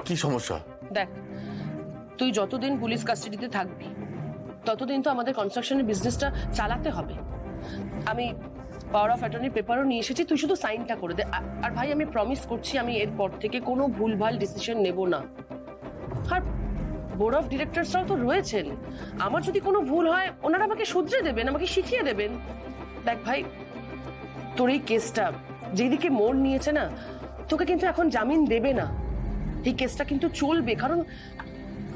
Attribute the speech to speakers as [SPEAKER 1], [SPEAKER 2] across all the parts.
[SPEAKER 1] কি সমস্যা?
[SPEAKER 2] দেখ, তুই যতদিন পুলিশ কাস্টাডিতে থাকবি ততদিন তো আমাদের কনস্ট্রাকশনের বিজনেসটা চালাতে হবে। আমি পাওয়ার অফ অ্যাটর্নি পেপারও নিয়ে এসেছি, তুই শুধু সাইনটা করে দে। আর ভাই, আমি প্রমিস করছি আমি এরপর থেকে কোনো ভুলভাল ডিসিশন নেব না। আর বোর্ড অফ ডিরেক্টরসরাও তো রয়েছেন, আমার যদি কোনো ভুল হয় ওনারা আমাকে শুধরে দেবেন, আমাকে শিখিয়ে দেবেন। দেখ ভাই, তোর এই কেসটা যেদিকে মোড় নিয়েছে না, তোকে কিন্তু এখন জামিন দেবে না। এই কেসটা কিন্তু চলবে, কারণ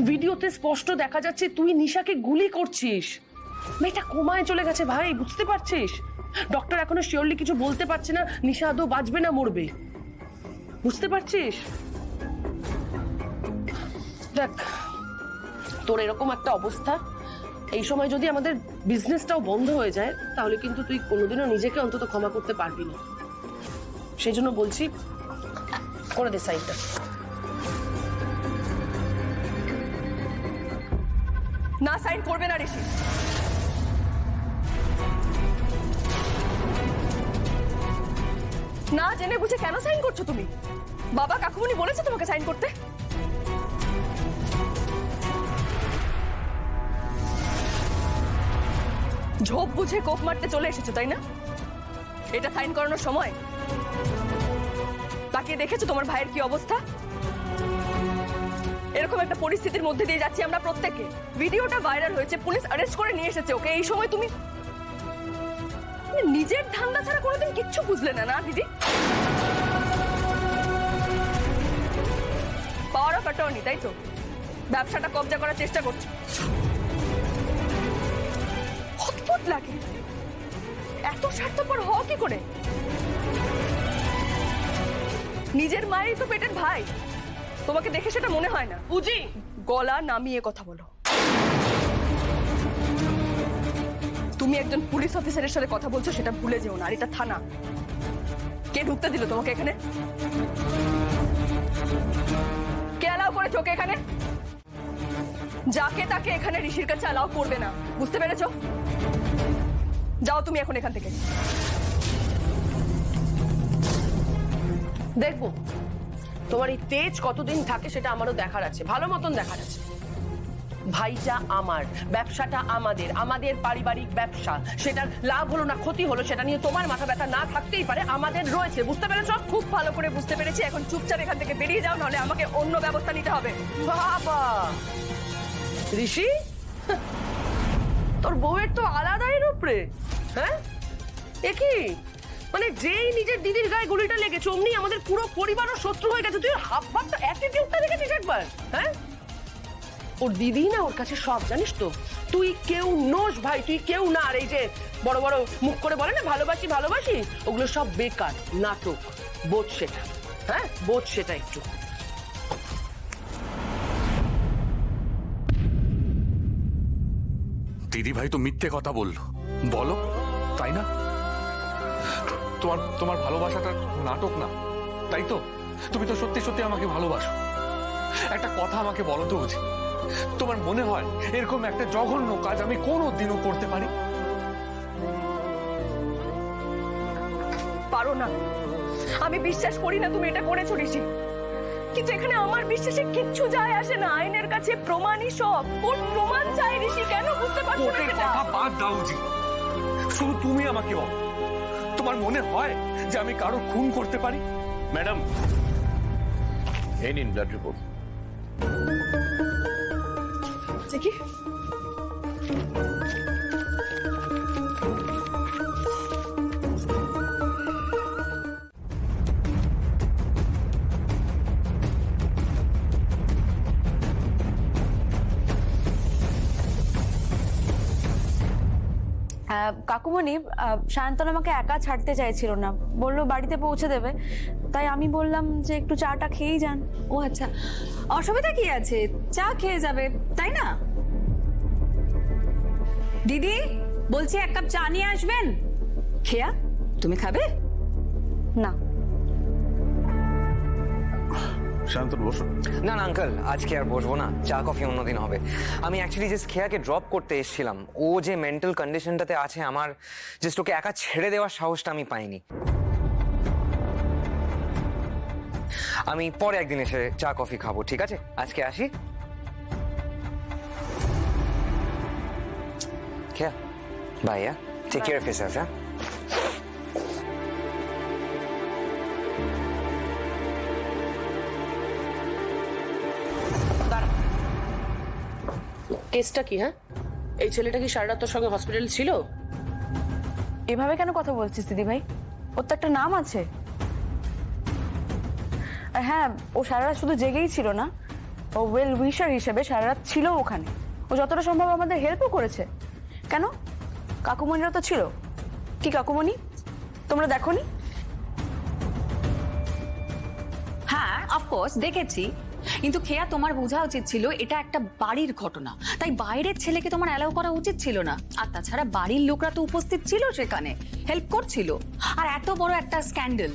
[SPEAKER 2] ভিডিওতে স্পষ্ট দেখা যাচ্ছে তুই নিশাকে গুলি করছিস। মেয়েটা কোমায় চলে গেছে ভাই, বুঝতে পারছিস? ডক্টর এখনো শিওরলি কিছু বলতে পারছে না নিশা আদৌ বাঁচবে না মরবে, বুঝতে পারছিস? দেখ, তোর এরকম একটা অবস্থা, এই সময় যদি আমাদের বিজনেসটাও বন্ধ হয়ে যায় তাহলে কিন্তু তুই কোনোদিনও নিজেকে অন্তত ক্ষমা করতে পারবি না। সেই জন্য বলছি, করে দে সাইনটা।
[SPEAKER 3] না, সাইন করবে না ঋষি। না জেনে বুঝে কেন সাইন করছো তুমি? বাবা কাকুমনি বলেছে তোমাকে সাইন করতে? ঝোপ বুঝে কোপ মারতে চলে এসেছো, তাই না? এটা সাইন করানোর সময়? তাকিয়ে দেখেছো তোমার ভাইয়ের কি অবস্থা? এরকম একটা পরিস্থিতির মধ্যে দিয়ে যাচ্ছি আমরা প্রত্যেকে। ভিডিওটা ভাইরাল হয়েছে, পুলিশ অ্যারেস্ট করে নিয়ে এসেছে ওকে। এই সময় তুমি নিজের ধান্দা ছাড়া কোনোদিন কিচ্ছু বুঝলে না, না দিদি? পাওয়ার অফ অ্যাটর্নি, তাই তো? ব্যবসাটা কবজা করার চেষ্টা করছো। অদ্ভুত লাগে, এত স্বার্থপর হও কি করে? নিজের মায়েরই তো পেটের ভাই, তোমাকে দেখে সেটা মনে হয় না?
[SPEAKER 2] বুঝি,
[SPEAKER 3] গলা নামিয়ে কথা বলো। তুমি একজন পুলিশ অফিসারের সাথে কথা বলছো, সেটা ভুলে যেও না। আর এটা থানা। কে ঢুকতে দিল তোমাকে এখানে? কে অ্যালাউ করেছে ওকে এখানে? যাকে তাকে এখানে ঋষির কাছে অ্যালাউ করবে না, বুঝতে পেরেছো? যাও তুমি এখন এখান থেকে।
[SPEAKER 2] দেখবো তোমার এই তেজ কতদিন থাকে সেটা আমারও দেখার আছে, ভালো মতন দেখার আছে। ভাইটা আমার, ব্যবসাটা আমাদের, আমাদের পারিবারিক ব্যবসা। সেটার লাভ হলো না ক্ষতি হলো সেটা নিয়ে তোমার মাথা ব্যথা না থাকতেই পারে, আমাদের রয়েছে, বুঝতে পেরেছো?
[SPEAKER 3] খুব ভালো করে বুঝতে পেরেছি। এখন চুপচাপ এখান থেকে বেরিয়ে যাও, নাহলে আমাকে অন্য ব্যবস্থা নিতে হবে।
[SPEAKER 2] বাবা ঋষি, তোর বউয়ের তো আলাদাই রূপ রে। হ্যাঁ, একই মানে যেই নিজের দিদির গায়ে গুলিটা লেগেছে অমনি আমাদের পুরো পরিবারও শত্রু হয়ে গেছে। তুই হাফ ভাবটা অ্যাটিটিউডটা দেখেছিস একবার? হ্যাঁ, ওর দিদি না ওর কাছে সব, জানিস তো? তুই কেউ নোস ভাই, তুই কেউ না। আর এই যে বড় বড় মুখ করে বলে না ভালোবাসি ভালোবাসি, ওগুলো সব বেকার নাটক। বোধ সেটা, হ্যাঁ বোধ সেটা একটু।
[SPEAKER 1] দিদি ভাই তো মিথ্যে কথা বললো, বলো তাই না? তোমার তোমার ভালোবাসাটা নাটক না, তাই তো? তুমি তো সত্যি সত্যি আমাকে ভালোবাসো। একটা কথা আমাকে বলো তো বুঝি, তোমার মনে হয় এরকম একটা জঘন্য কাজ আমি কোনোদিনও করতে পারি?
[SPEAKER 3] পারো না, আমি বিশ্বাস করি না তুমি এটা করেছো ঋষি। কিন্তু এখানে আমার বিশ্বাসে কিচ্ছু যায় আসে না। আইনের কাছে প্রমাণই সব। কোন প্রমাণ চাই ঋষি? কেন বুঝতে পারছো না এটা?
[SPEAKER 1] কথা বাদ দাও জি, শুধু তুমি আমাকে বলো, তোমার মনে হয় যে আমি কারো খুন করতে পারি?
[SPEAKER 4] ম্যাডাম, এই নিন ব্লাড রিপোর্ট।
[SPEAKER 3] দেখি।
[SPEAKER 5] কাকুমণি, সায়ন্তন আমাকে একা ছাড়তে চাইছিল না, বললো বাড়িতে পৌঁছে দেবে। তাই আমি বললাম যে একটু চাটা খেয়েই যান।
[SPEAKER 6] ও আচ্ছা, অসুবিধা কি আছে? চা খেয়ে যাবে, তাই না? দিদি বলছি, এক কাপ চা নিয়ে আসবেন। খেয়া, তুমি খাবে?
[SPEAKER 5] না।
[SPEAKER 1] শান্ত বসুন।
[SPEAKER 7] না না আঙ্কেল, আজকে আর বসবো না, চা কফি অন্যদিন হবে। আমি অ্যাকচুয়ালি জাস্ট খেয়াকে ড্রপ করতে এসেছিলাম। ও যে মেন্টাল কন্ডিশনটাতে আছে, আমার জাস্ট ওকে একা ছেড়ে দেওয়ার সাহসটা আমি পাইনি। আমি পরে একদিন এসে চা কফি খাবো, ঠিক আছে? আজকে আসি। Kheya bye, take care of yourself.
[SPEAKER 2] কেসটা কি? হ্যাঁ, এই ছেলেটা কি সারা রাত তোর সঙ্গে হসপিটাল ছিল?
[SPEAKER 5] এভাবে কেন কথা বলছিস দিদি ভাই? ওর তো একটা নাম আছে। আর হ্যাঁ, ও সারা রাত শুধু জেগেই ছিল না, ও ওয়েল উইশার হিসেবে সারা রাত ছিল ওখানে। ও যতটা সম্ভব আমাদের হেল্পও করেছে। কেন, কাকুমণিরা তো ছিল। কি কাকুমণি, তোমরা দেখোনি?
[SPEAKER 6] হ্যাঁ, অফকোর্স দেখেছি, কিন্তু খেয়া তোমার বোঝা উচিত ছিল এটা একটা বাড়ির ঘটনা, তাই বাইরের ছেলেকে তোমার অ্যালাউ করা উচিত ছিল না। আর তাছাড়া বাড়ির লোকরা তো উপস্থিত ছিল সেখানে, হেল্প করছিল। আর এত বড় একটা স্ক্যান্ডেল,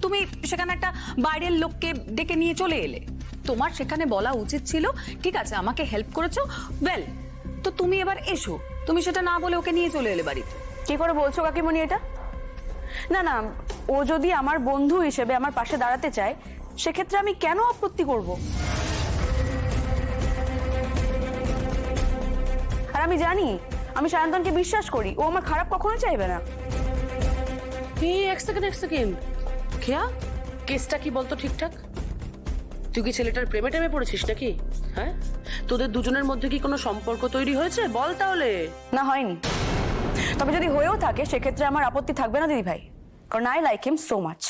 [SPEAKER 6] তুমি সেখানে একটা বাইরের লোককে ডেকে নিয়ে চলে এলে। তোমার সেখানে বলা উচিত ছিল, ঠিক আছে আমাকে হেল্প করেছো, ওয়েল, তো তুমি এবার এসো। তুমি সেটা না বলে ওকে নিয়ে চলে এলে বাড়িতে।
[SPEAKER 5] কি করে বলছো কাকিমণি এটা? না না, ও যদি আমার বন্ধু হিসেবে আমার পাশে দাঁড়াতে চায়, সেক্ষেত্রে আমি কেন আপত্তি করব? আর আমি জানি, আমি সায়ন্তনকে বিশ্বাস করি, ও আমার খারাপ কখনো চাইবে না।
[SPEAKER 2] এক সেকেন্ড খেয়া, কেসটা কি বলতো ঠিকঠাক? তুই কি ছেলেটার প্রেমে টেমে পড়েছিস নাকি? হ্যাঁ, তোদের দুজনের মধ্যে কি কোনো সম্পর্ক তৈরি হয়েছে? বল তাহলে।
[SPEAKER 5] না, হয়নি। তবে যদি হয়েও থাকে, সেক্ষেত্রে আমার আপত্তি থাকবে না দিদি ভাই, কারণ I like him so much.